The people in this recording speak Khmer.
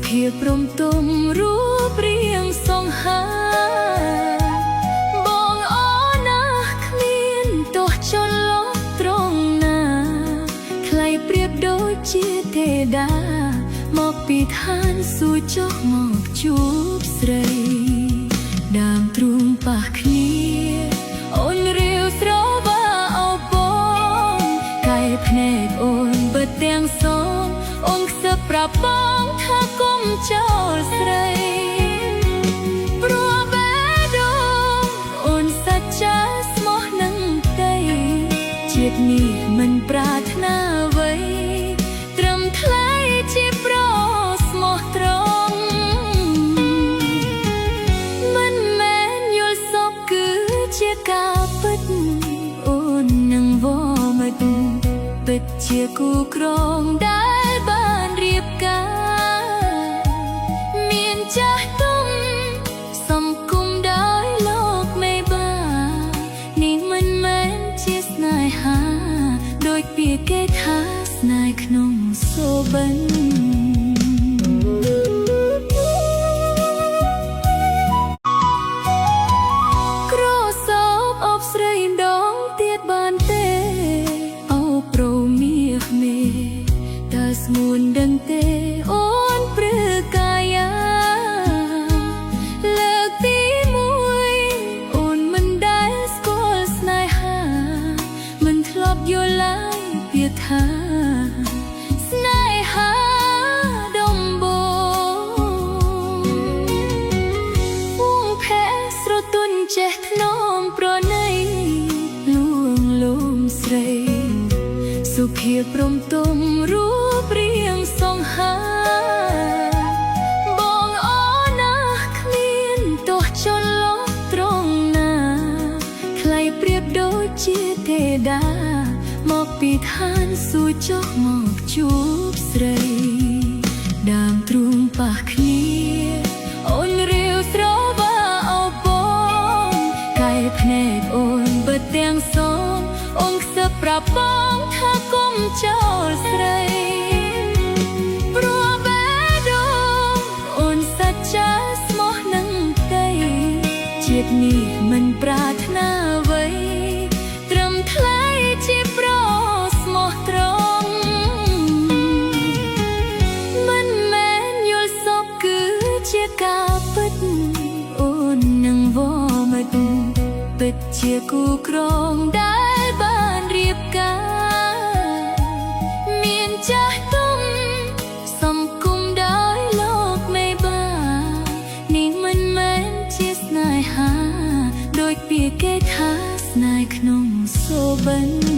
ភាពព្រមទុំរូបរាងសង្ហាបងអូនណាគ្មានទោះចន្លោះត្រង់ណាใครเปรียบដូចជាទេដាមកពីឋានសួគ៌ចុះមកជួបស្រីដើមទ្រូងប៉ះគ្នាអូនរាវស្រវាអោបងកាយភ្នែកអូនបិទទាំងសងអូនខ្សឹបប្រាប់បងថាគុំចោលស្រីព្រោះបេះដូងអូនសច្ចាស្មោះនឹងដីជាតិនេះមិនប្រាថ្នាអ្វីត្រឹមថ្លៃជាប្រស្មោះត្រង់មិនមែនយល់សពគឺជាការពិតអូននឹងវមិតពិតជាគូក្រងដែលបានរៀបការមានចាស់ទុំសង្គមដោយលោកមេបានេះមិនមែនជាស្នេហាដូចពាក្យគេថាស្នេហ៍ក្នុងសូបិនក្រសោបអបស្រីដងទៀតបានទេអូប្រមាសមេតើស្ងួនដឹងទេអូនព្រឺកាយាលើកទីមួយអូនមិនដែលស្គាល់ស្នេហាមិនធ្លាប់យល់ឡើយពាក្យថាស្នេហាដំបូងពួងភែស្រទន់ចេះថ្នមប្រណីលួងលោមស្រីសុភាពព្រមទុំរូបរាងសង្ហាបងអូនណាគ្មានទោះចន្លោះត្រង់ណាใครเปรียบដូចជាទេដាមកពីឋានសួគ៌ចុះមកជួបស្រីដើមទ្រូងប៉ះគ្នាអូនរាវស្រវាអោបងកាយភ្នែកអូនបិទទាំងសងអូនខ្សឹបប្រាប់បងថាគុំចោលស្រីព្រោះបេះដូងអូនសច្ចាស្មោះនឹងដីជាតិនេះមិនប្រាថ្នាអ្វីត្រឹមថ្លៃជាប្រស្មោះត្រង់មិនមែនយល់សពគឺជាការពិតអូននឹងវមិតពិតជាគូក្រងដែលបានរៀបការមានចាស់ទុំសង្គមដោយលោកមេបានេះមិនមែនជាស្នេហាដូចពាក្យគេថាស្នេហ៍ក្នុងសូបិន